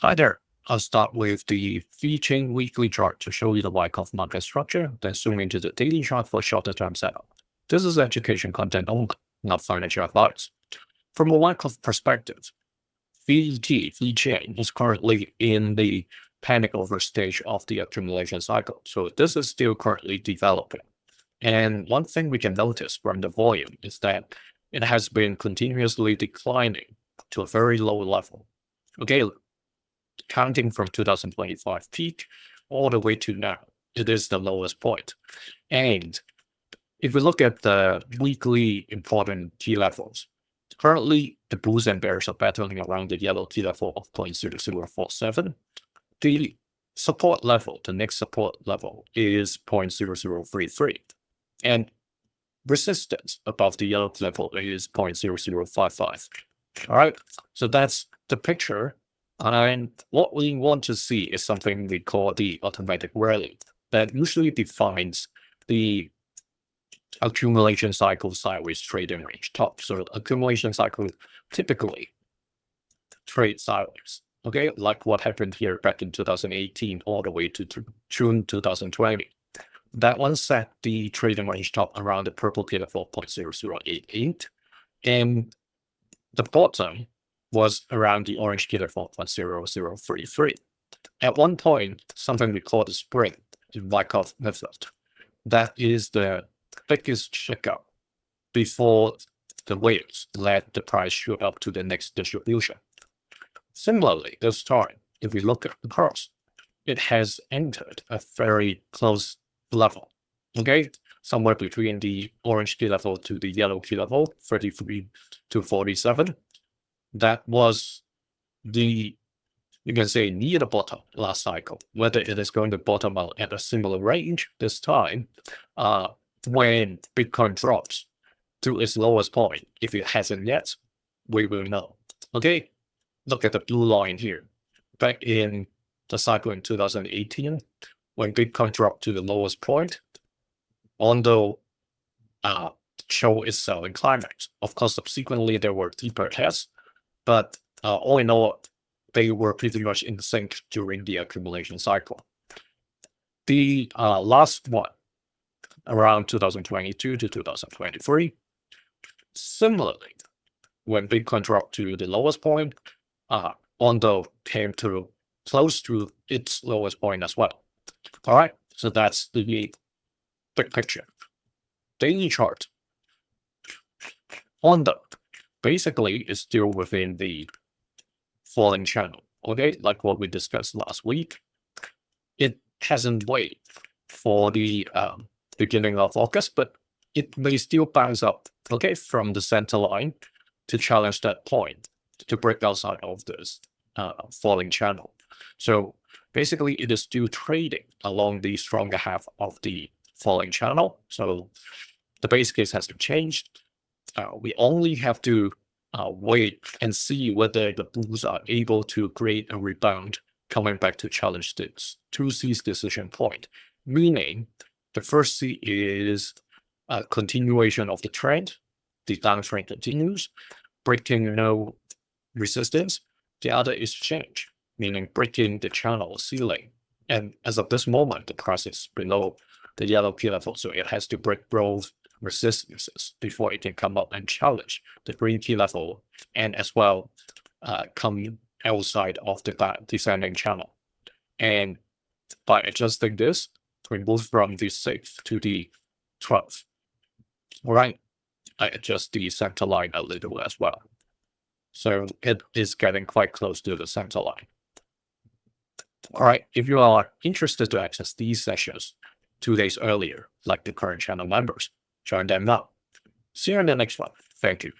Hi there. I'll start with the VeChain weekly chart to show you the Wyckoff market structure, then zoom into the daily chart for shorter term setup. This is education content only, not financial advice. From a Wyckoff perspective, VeChain is currently in the panic over stage of the accumulation cycle. So this is still currently developing. And one thing we can notice from the volume is that it has been continuously declining to a very low level. Okay, counting from 2025 peak all the way to now, it is the lowest point. And if we look at the weekly important key levels, currently the bulls and bears are battling around the yellow key level of 0.0047. The support level, the next support level is 0.0033. And resistance above the yellow level is 0.0055. All right, so that's the picture. And what we want to see is something we call the automatic rally that usually defines the accumulation cycle sideways trading range top. So accumulation cycle typically trade sideways. Okay, like what happened here back in 2018 all the way to June 2020. That one set the trading range top around the purple key level of 0.0088, and the bottom was around the orange key level of 0.0033. At one point, something we call the spring, the Wyckoff Method, that is the biggest shakeup before the waves let the price shoot up to the next distribution. Similarly, this time, if we look at the cross, it has entered a very close level, okay? Somewhere between the orange key level to the yellow key level, 33 to 47. That was the, you can say, near the bottom last cycle. Whether it is going to bottom out at a similar range this time, when Bitcoin drops to its lowest point, if it hasn't yet, we will know. Okay, look at the blue line here. Back in the cycle in 2018, when Bitcoin dropped to the lowest point, although show its selling climax. Of course, subsequently there were deeper tests, but all in all, they were pretty much in sync during the accumulation cycle. The last one, around 2022 to 2023, similarly, when Bitcoin dropped to the lowest point, although came to close to its lowest point as well. All right, so that's the big picture. Daily chart. Honda basically is still within the falling channel. Okay, like what we discussed last week. It hasn't waited for the beginning of August, but it may still bounce up, okay, from the center line to challenge that point to break outside of this falling channel. So basically, it is still trading along the stronger half of the falling channel. So the base case hasn't changed. We only have to wait and see whether the bulls are able to create a rebound coming back to challenge this 2C's decision point. Meaning, the first C is a continuation of the trend. The downtrend continues, breaking no resistance. The other is change, meaning breaking the channel ceiling. And as of this moment, the price is below the yellow key level, so it has to break both resistances before it can come up and challenge the green key level, and as well come outside of the descending channel. And by adjusting this, we move from the 6th to the 12th. All right, I adjust the center line a little as well. So it is getting quite close to the center line. All right, if you are interested to access these sessions 2 days earlier, like the current channel members, join them now. See you in the next one. Thank you.